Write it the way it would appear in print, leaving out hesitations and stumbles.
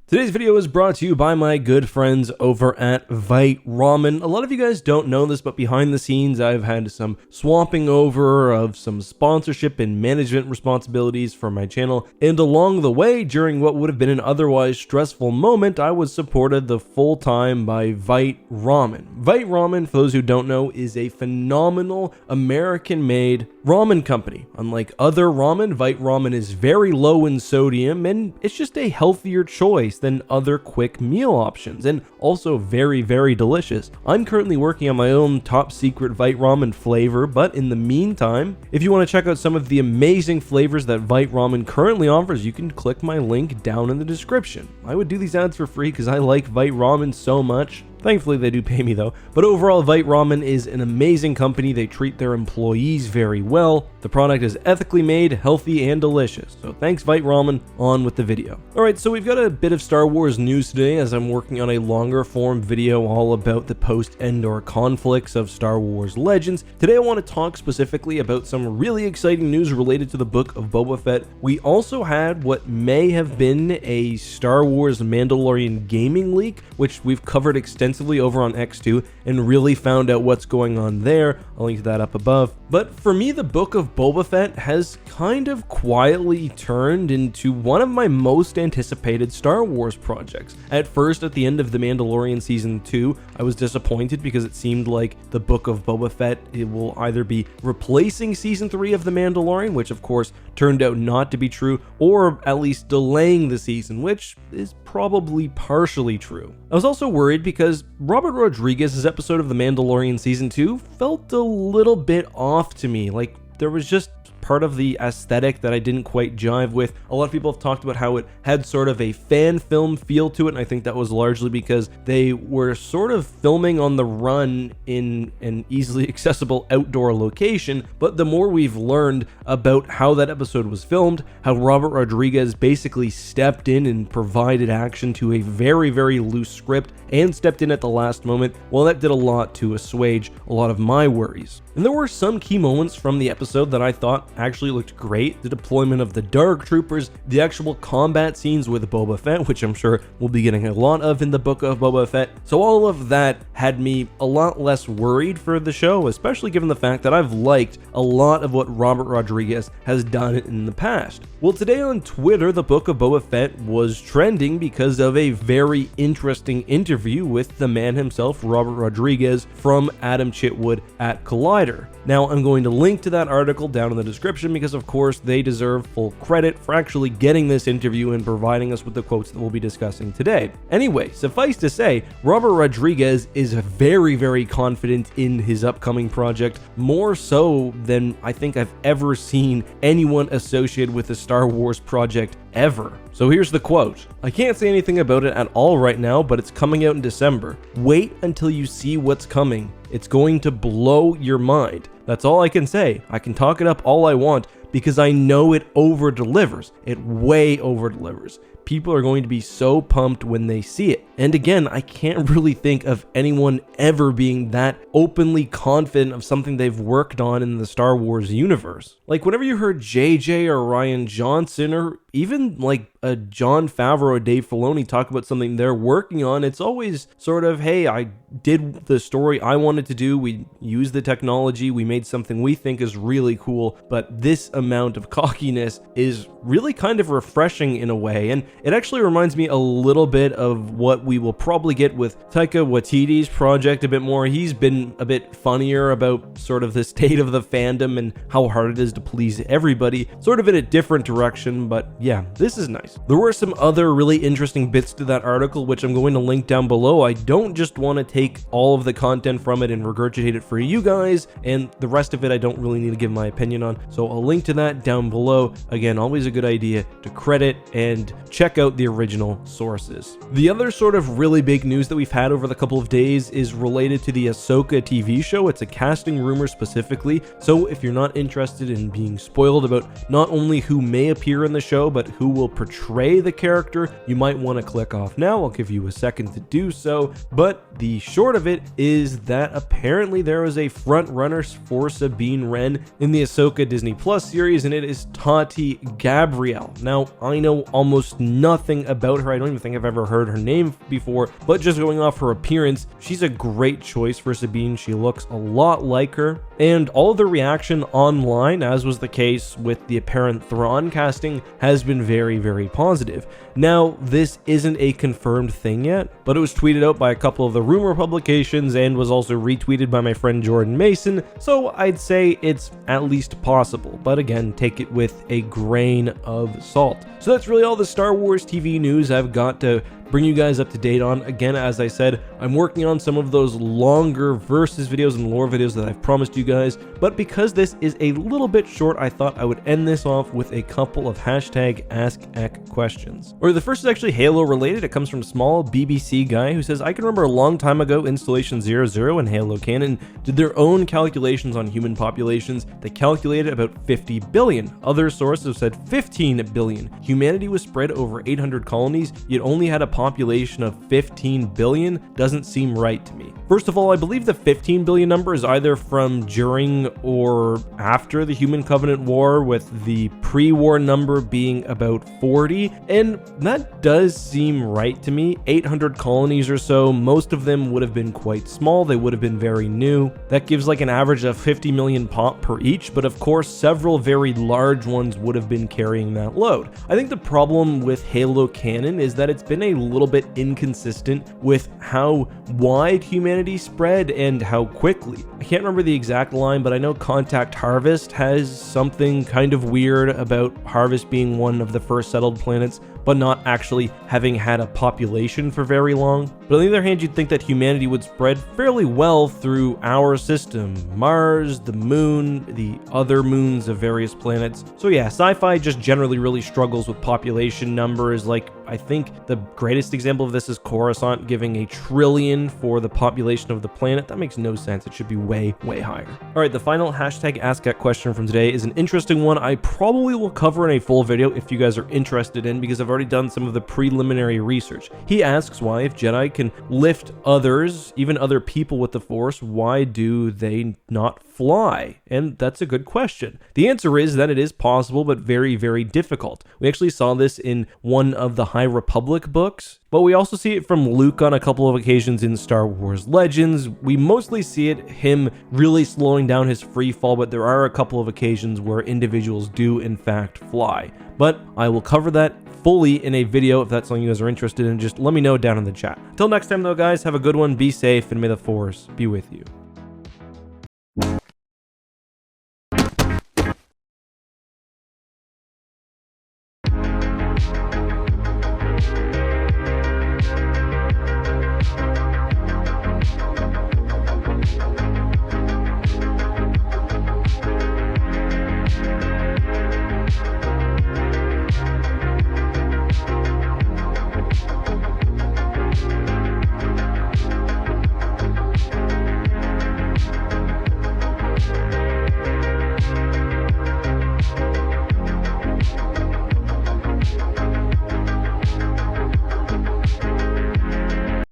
Today's video is brought to you by my good friends over at Vite Ramen. A lot of you guys don't know this, but behind the scenes, I've had some swapping over of some sponsorship and management responsibilities for my channel. And along the way, during what would have been an otherwise stressful moment, I was supported the full time by Vite Ramen. Vite Ramen, for those who don't know, is a phenomenal American-made ramen company. Unlike other ramen, Vite Ramen is very low in sodium, and it's just a healthier choice than other quick meal options, and also very, very delicious. I'm currently working on my own top secret Vite Ramen flavor, but in the meantime, if you want to check out some of the amazing flavors that Vite Ramen currently offers, you can click my link down in the description. I would do these ads for free because I like Vite Ramen so much. Thankfully, they do pay me though. But overall, Vite Ramen is an amazing company. They treat their employees very well. The product is ethically made, healthy, and delicious. So thanks, Vite Ramen. On with the video. Alright, so we've got a bit of Star Wars news today as I'm working on a longer form video all about the post-Endor conflicts of Star Wars Legends. Today I want to talk specifically about some really exciting news related to the Book of Boba Fett. We also had what may have been a Star Wars Mandalorian gaming leak, which we've covered extensively over on X2 and really found out what's going on there. I'll link that up above. But for me, the Book of Boba Fett has kind of quietly turned into one of my most anticipated Star Wars projects. At first, at the end of The Mandalorian Season 2, I was disappointed because it seemed like the Book of Boba Fett, it will either be replacing Season 3 of The Mandalorian, which of course turned out not to be true, or at least delaying the season, which is probably partially true. I was also worried because Robert Rodriguez's episode of The Mandalorian Season 2 felt a little bit off to me. Like, there was just part of the aesthetic that I didn't quite jive with. A lot of people have talked about how it had sort of a fan film feel to it, and I think that was largely because they were sort of filming on the run in an easily accessible outdoor location. But the more we've learned about how that episode was filmed, how Robert Rodriguez basically stepped in and provided action to a very, very loose script and stepped in at the last moment, well, that did a lot to assuage a lot of my worries. And there were some key moments from the episode that I thought actually looked great. The deployment of the Dark Troopers, the actual combat scenes with Boba Fett, which I'm sure we'll be getting a lot of in the Book of Boba Fett. So all of that had me a lot less worried for the show, especially given the fact that I've liked a lot of what Robert Rodriguez has done in the past. Well, today on Twitter, the Book of Boba Fett was trending because of a very interesting interview with the man himself, Robert Rodriguez, from Adam Chitwood at Collider. Now, I'm going to link to that article down in the description because, of course, they deserve full credit for actually getting this interview and providing us with the quotes that we'll be discussing today. Anyway, suffice to say, Robert Rodriguez is very, very confident in his upcoming project, more so than I think I've ever seen anyone associated with a Star Wars project ever. So here's the quote. "I can't say anything about it at all right now, but it's coming out in December. Wait until you see what's coming. It's going to blow your mind. That's all I can say. I can talk it up all I want because I know it over-delivers. It way over-delivers. People are going to be so pumped when they see it." And again, I can't really think of anyone ever being that openly confident of something they've worked on in the Star Wars universe. Like, whenever you heard JJ or Rian Johnson or even like a Jon Favreau or Dave Filoni talk about something they're working on, it's always sort of, hey, I did the story I wanted to do, we used the technology, we made something we think is really cool, but this amount of cockiness is really kind of refreshing in a way. And it actually reminds me a little bit of what we will probably get with Taika Waititi's project a bit more. He's been a bit funnier about sort of the state of the fandom and how hard it is to please everybody, sort of in a different direction, but yeah, this is nice. There were some other really interesting bits to that article, which I'm going to link down below. I don't just want to take all of the content from it and regurgitate it for you guys, and the rest of it I don't really need to give my opinion on, so I'll link to that down below. Again, always a good idea to credit and check out the original sources. The other sort of really big news that we've had over the couple of days is related to the Ahsoka TV show. It's a casting rumor specifically, so if you're not interested in being spoiled about not only who may appear in the show, but who will portray the character, you might want to click off now. I'll give you a second to do so, but the short of it is that apparently there is a front runner for Sabine Wren in the Ahsoka Disney Plus series, and it is Tati Gabrielle. Now, I know almost nothing about her. I don't even think I've ever heard her name before, but just going off her appearance, she's a great choice for Sabine. She looks a lot like her, and all of the reaction online, as was the case with the apparent Thrawn casting, has been very, very positive. Now, this isn't a confirmed thing yet, but it was tweeted out by a couple of the rumor publications and was also retweeted by my friend Jordan Mason, so I'd say it's at least possible, but again, take it with a grain of salt. So that's really all the Star Wars TV news I've got to bring you guys up to date on. Again, as I said, I'm working on some of those longer versus videos and lore videos that I've promised you guys, but because this is a little bit short, I thought I would end this off with a couple of hashtag AskEck questions. Or the first is actually Halo related. It comes from Small BBC Guy, who says, I can remember a long time ago, Installation 00 and Halo Canon did their own calculations on human populations. They calculated about 50 billion. Other sources have said 15 billion. Humanity was spread over 800 colonies, yet only had a population of 15 billion. Doesn't seem right to me. First of all, I believe the 15 billion number is either from during or after the Human Covenant War, with the pre-war number being about 40, and that does seem right to me. 800 colonies or so, most of them would have been quite small, they would have been very new. That gives like an average of 50 million pop per each, but of course several very large ones would have been carrying that load. I think the problem with Halo canon is that it's been a little bit inconsistent with how wide humanity spread and how quickly. I can't remember the exact line, but I know Contact Harvest has something kind of weird about Harvest being one of the first settled planets, but not actually having had a population for very long. But on the other hand, you'd think that humanity would spread fairly well through our system, Mars, the moon, the other moons of various planets. So yeah, sci-fi just generally really struggles with population numbers. Like, I think the greatest example of this is Coruscant giving 1 trillion for the population of the planet. That makes no sense. It should be way, way higher. All right, the final hashtag AskEck question from today is an interesting one. I probably will cover in a full video if you guys are interested in, because I've already done some of the preliminary research. He asks why, if Jedi can lift others, even other people with the Force, why do they not fly? And that's a good question. The answer is that it is possible, but very, very difficult. We actually saw this in one of the High Republic books, but we also see it from Luke on a couple of occasions in Star Wars Legends. We mostly see it him really slowing down his free fall, but there are a couple of occasions where individuals do in fact fly. But I will cover that fully in a video if that's something you guys are interested in. Just let me know down in the chat. Till next time though, guys, have a good one, be safe, and may the Force be with you.